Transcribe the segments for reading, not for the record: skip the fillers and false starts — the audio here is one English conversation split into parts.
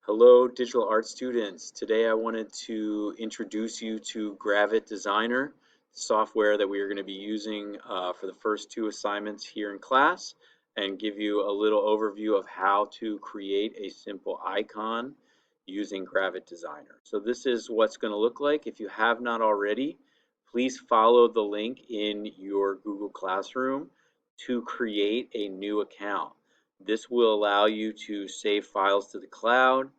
Hello, digital art students. Today I wanted to introduce you to Gravit Designer, software that we are going to be using for the first two assignments here in class, and give you a little overview of how to create a simple icon using Gravit Designer. So this is what's going to look like. If you have not already, please follow the link in your Google Classroom to create a new account. This will allow you to save files to the cloud.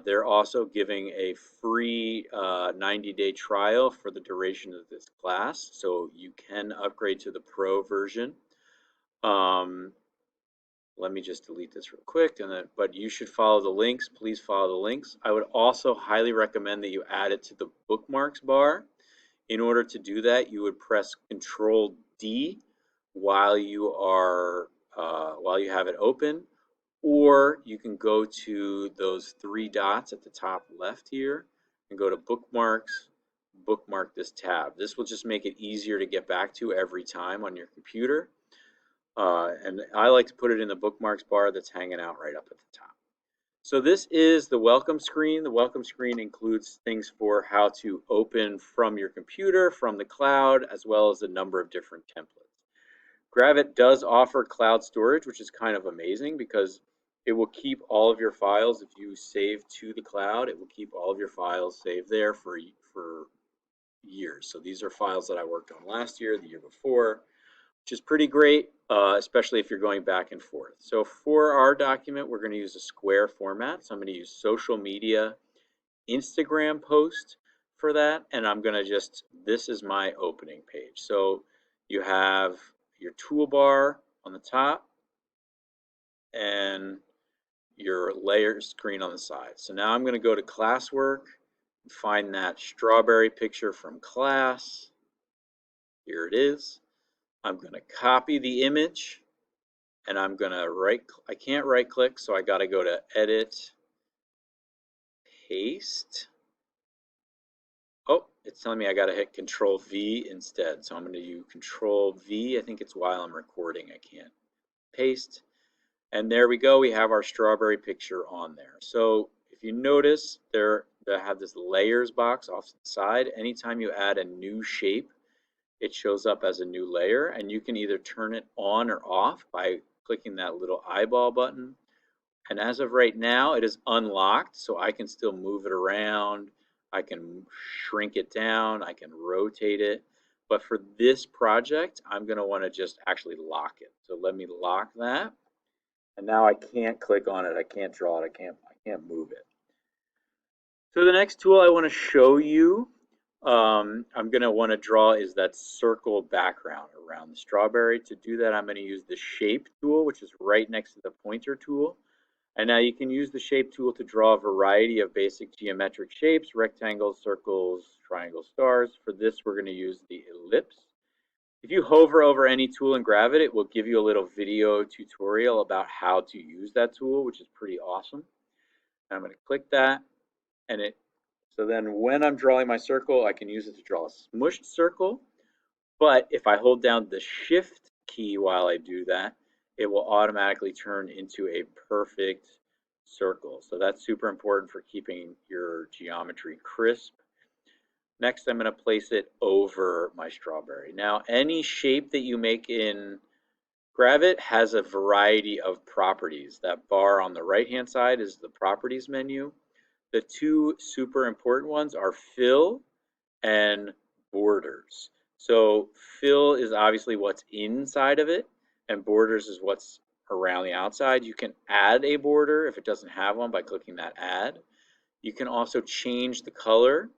They're also giving a free 90-day trial for the duration of this class, so you can upgrade to the Pro version. Um, Let me just delete this real quick, but you should follow the links. Please follow the links. I would also highly recommend that you add it to the bookmarks bar. In order to do that, you would press Control D while you have it open, or you can go to those three dots at the top left here and go to bookmarks, bookmark this tab. This will just make it easier to get back to every time on your computer. And I like to put it in the bookmarks bar that's hanging out right up at the top. So this is the welcome screen. The welcome screen includes things for how to open from your computer, from the cloud, as well as a number of different templates. Gravit does offer cloud storage, which is kind of amazing because it will keep all of your files. If you save to the cloud, it will keep all of your files saved there for years. So these are files that I worked on last year, the year before, which is pretty great, especially if you're going back and forth. So for our document, we're going to use a square format. So I'm going to use social media, Instagram post for that, and I'm going to this is my opening page. So you have your toolbar on the top and your layer screen on the side. So now I'm going to go to classwork and find that strawberry picture from class. Here it is. I'm going to copy the image and I'm going to I can't right click, so I got to go to edit, paste. Oh, it's telling me I got to hit Control V instead. So I'm going to do Control V. I think it's while I'm recording. I can't paste. And there we go. We have our strawberry picture on there. So if you notice, they have this layers box off to the side. Anytime you add a new shape, it shows up as a new layer, and you can either turn it on or off by clicking that little eyeball button. And as of right now, it is unlocked, so I can still move it around. I can shrink it down. I can rotate it. But for this project, I'm going to want to just actually lock it. So let me lock that. And now I can't click on it. I can't draw it. I can't move it. So the next tool I want to show you, I'm going to want to draw is that circle background around the strawberry. To do that, I'm going to use the shape tool, which is right next to the pointer tool. And now you can use the shape tool to draw a variety of basic geometric shapes, rectangles, circles, triangles, stars. For this, we're going to use the ellipse. If you hover over any tool in Gravit, it will give you a little video tutorial about how to use that tool, which is pretty awesome. And I'm going to click that, and so then when I'm drawing my circle, I can use it to draw a smushed circle. But if I hold down the Shift key while I do that, it will automatically turn into a perfect circle. So that's super important for keeping your geometry crisp. Next, I'm going to place it over my strawberry. Now, any shape that you make in Gravit has a variety of properties. That bar on the right-hand side is the properties menu. The two super important ones are fill and borders. So fill is obviously what's inside of it, and borders is what's around the outside. You can add a border if it doesn't have one by clicking that add. You can also change the color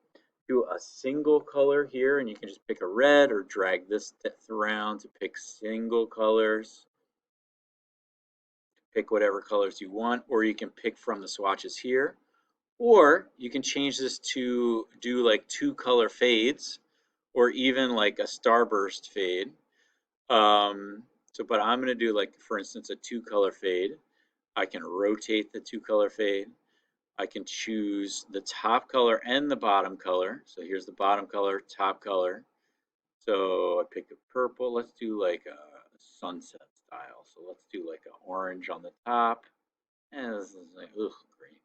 to a single color here, and you can just pick a red or drag this around to pick single colors. Pick whatever colors you want, or you can pick from the swatches here. Or you can change this to do like 2-color fades, or even like a starburst fade. But I'm going to do, like, for instance, a 2-color fade. I can rotate the 2-color fade. I can choose the top color and the bottom color. So here's the bottom color, top color. So I pick a purple. Let's do like a sunset style. So let's do like an orange on the top. And this is like, ugh, green.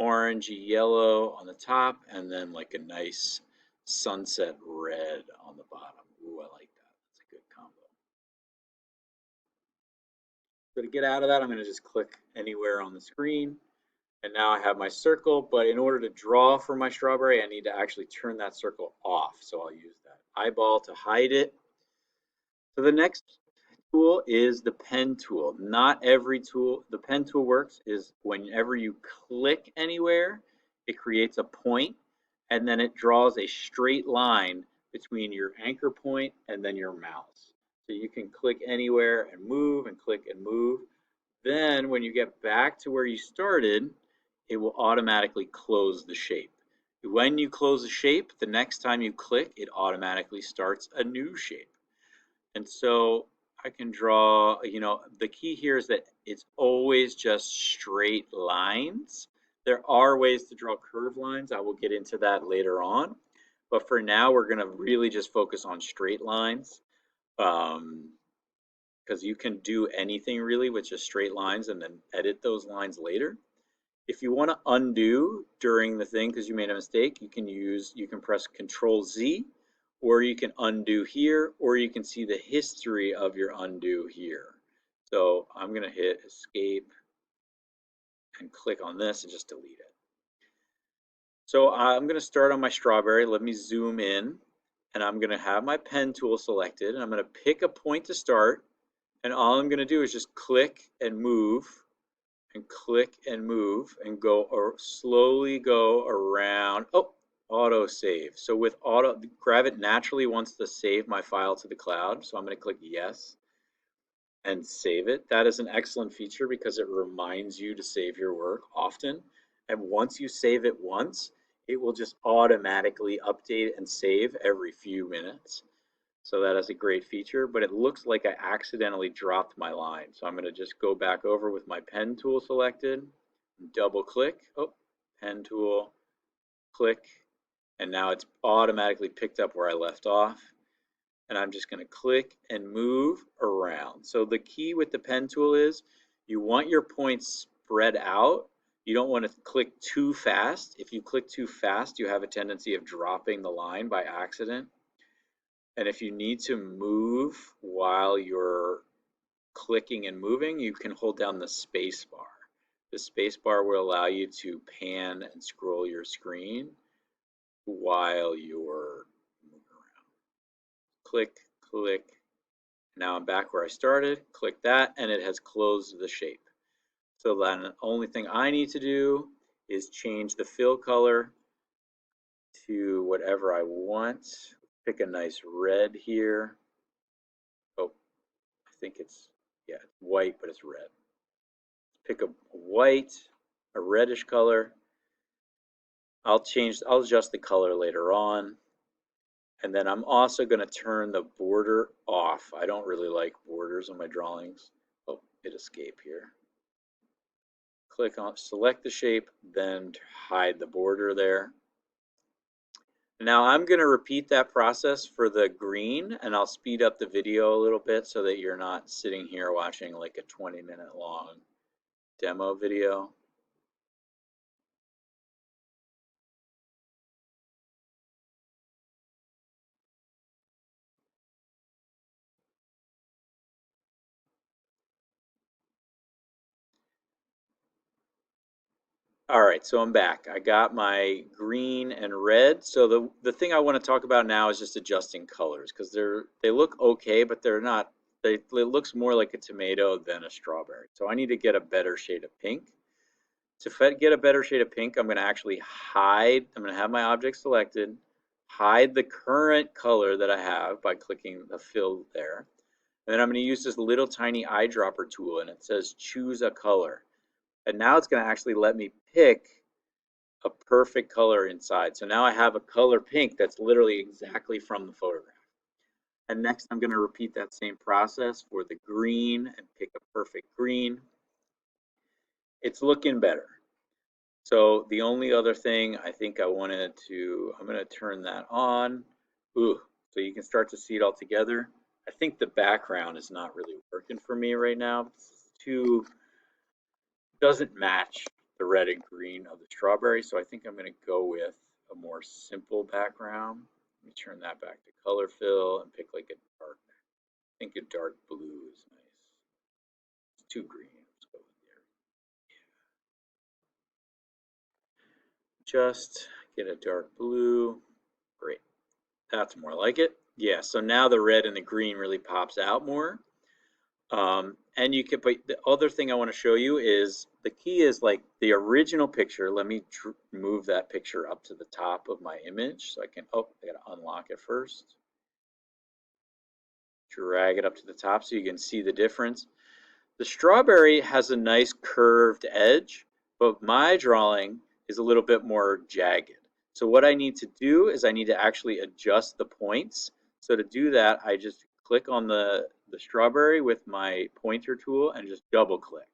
orangey yellow on the top, and then like a nice sunset red on the bottom. Ooh, I like that. That's a good combo. So to get out of that, I'm going to just click anywhere on the screen. And now I have my circle, but in order to draw for my strawberry, I need to actually turn that circle off. So I'll use that eyeball to hide it. So the next tool is the pen tool. Not every tool, the pen tool works is whenever you click anywhere, it creates a point and then it draws a straight line between your anchor point and then your mouse. So you can click anywhere and move and click and move. Then when you get back to where you started, it will automatically close the shape. When you close the shape, the next time you click, it automatically starts a new shape. And so I can draw, the key here is that it's always just straight lines. There are ways to draw curved lines. I will get into that later on. But for now, we're going to really just focus on straight lines. Because you can do anything really with just straight lines and then edit those lines later. If you want to undo during the thing because you made a mistake, you can press Control Z, or you can undo here, or you can see the history of your undo here. So I'm going to hit Escape and click on this and just delete it. So I'm going to start on my strawberry. Let me zoom in, and I'm going to have my pen tool selected, and I'm going to pick a point to start, and all I'm going to do is just click and move and click and move and go or slowly go around. Oh, auto save. So with auto, Gravit naturally wants to save my file to the cloud. So I'm going to click yes and save it. That is an excellent feature because it reminds you to save your work often. And once you save it once, it will just automatically update and save every few minutes. So that is a great feature, but it looks like I accidentally dropped my line. So I'm going to just go back over with my pen tool selected, double click, oh, pen tool, click, and now it's automatically picked up where I left off. And I'm just going to click and move around. So the key with the pen tool is you want your points spread out. You don't want to click too fast. If you click too fast, you have a tendency of dropping the line by accident. And if you need to move while you're clicking and moving, you can hold down the space bar. The space bar will allow you to pan and scroll your screen while you're moving around. Click, click. Now I'm back where I started. Click that, and it has closed the shape. So then the only thing I need to do is change the fill color to whatever I want. Pick a nice red here. Oh, I think it's white, but it's red. Pick a white, a reddish color. I'll adjust the color later on. And then I'm also going to turn the border off. I don't really like borders on my drawings. Oh, hit escape here. Click on, select the shape, then hide the border there. Now I'm going to repeat that process for the green, and I'll speed up the video a little bit so that you're not sitting here watching like a 20-minute long demo video. All right, so I'm back. I got my green and red. So the thing I want to talk about now is just adjusting colors because they look okay, but they're not. It looks more like a tomato than a strawberry. So I need to get a better shade of pink. To get a better shade of pink, I'm going to actually hide. I'm going to have my object selected, hide the current color that I have by clicking the fill there. And then I'm going to use this little tiny eyedropper tool, and it says choose a color. And now it's going to actually let me pick a perfect color inside. So now I have a color pink that's literally exactly from the photograph. And next I'm going to repeat that same process for the green and pick a perfect green. It's looking better. So the only other thing I think I'm going to turn that on. Ooh, so you can start to see it all together. I think the background is not really working for me right now. It's doesn't match the red and green of the strawberry. So I think I'm going to go with a more simple background. Let me turn that back to color fill and pick like a dark, I think a dark blue is nice. It's too green. Let's go with there. Just get a dark blue. Great. That's more like it. Yeah, so now the red and the green really pops out more. And you can, but the other thing I want to show you is the key is like the original picture. Let me move that picture up to the top of my image so I can, oh, I gotta unlock it first. Drag it up to the top so you can see the difference. The strawberry has a nice curved edge, but my drawing is a little bit more jagged. So what I need to do is I need to actually adjust the points. So to do that, I just click on the strawberry with my pointer tool and just double click.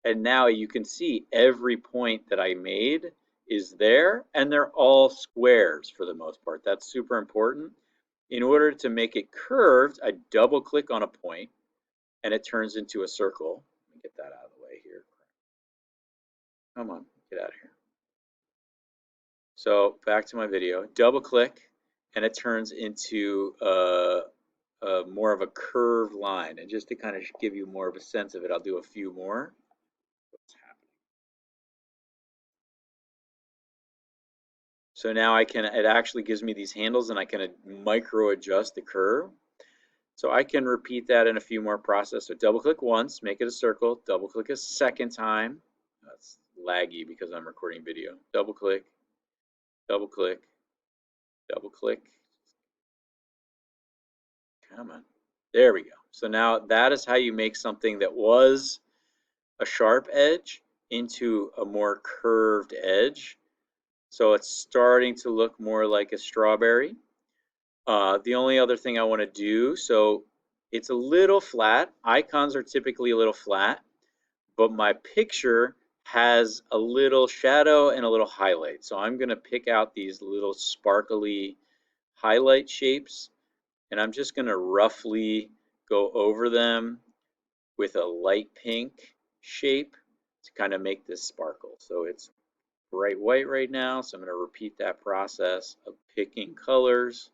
And now you can see every point that I made is there, and they're all squares for the most part. That's super important. In order to make it curved, I double click on a point and it turns into a circle. Let me get that out of the way here. Come on, get out of here. So back to my video, double click and it turns into more of a curved line. And just to kind of give you more of a sense of it, I'll do a few more. What's happening? So now it actually gives me these handles and I can micro adjust the curve. So I can repeat that in a few more processes. So double click once, make it a circle, double click a second time. That's laggy because I'm recording video. Double click, double click, double click. Come on. There we go. So now that is how you make something that was a sharp edge into a more curved edge. So it's starting to look more like a strawberry. The only other thing I want to do, so it's a little flat. Icons are typically a little flat, but my picture has a little shadow and a little highlight. So I'm going to pick out these little sparkly highlight shapes, and I'm just going to roughly go over them with a light pink shape to kind of make this sparkle. So it's bright white right now, so I'm going to repeat that process of picking colors.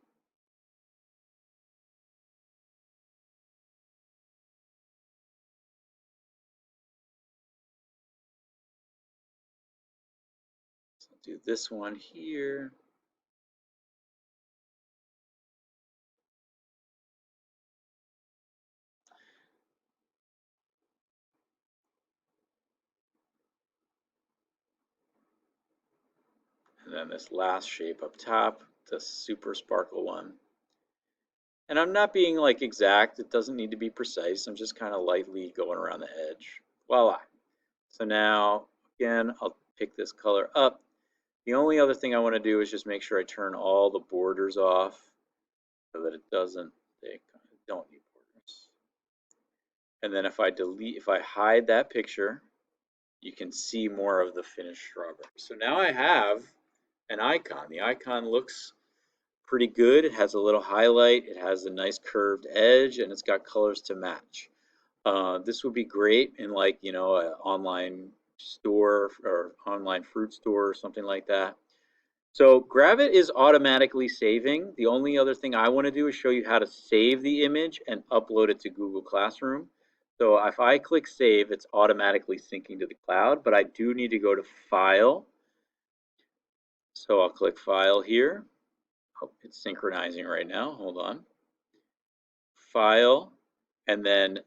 So I'll do this one here. And then this last shape up top, the super sparkle one. And I'm not being like exact, it doesn't need to be precise. I'm just kind of lightly going around the edge. Voila. So now, again, I'll pick this color up. The only other thing I want to do is just make sure I turn all the borders off so that it doesn't, they don't need borders. And then if I hide that picture, you can see more of the finished strawberry. So now I have an icon. The icon looks pretty good. It has a little highlight, it has a nice curved edge, and it's got colors to match. This would be great in like, you know, an online store or online fruit store or something like that. So Gravit is automatically saving. The only other thing I want to do is show you how to save the image and upload it to Google Classroom. So if I click save, it's automatically syncing to the cloud, but I do need to go to File. So I'll click File here. Oh, it's synchronizing right now. Hold on. File, and then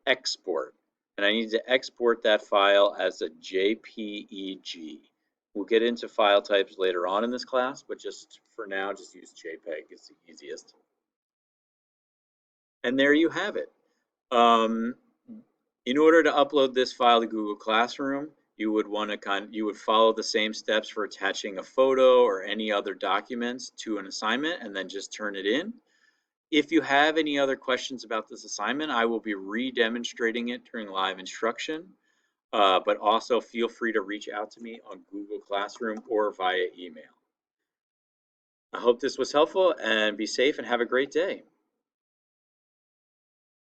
Export. And I need to export that file as a JPEG. We'll get into file types later on in this class, but just for now, just use JPEG. It's the easiest. And there you have it. In order to upload this file to Google Classroom, you would want to you would follow the same steps for attaching a photo or any other documents to an assignment, and then just turn it in. If you have any other questions about this assignment, I will be re-demonstrating it during live instruction, but also feel free to reach out to me on Google Classroom or via email. I hope this was helpful, and be safe and have a great day.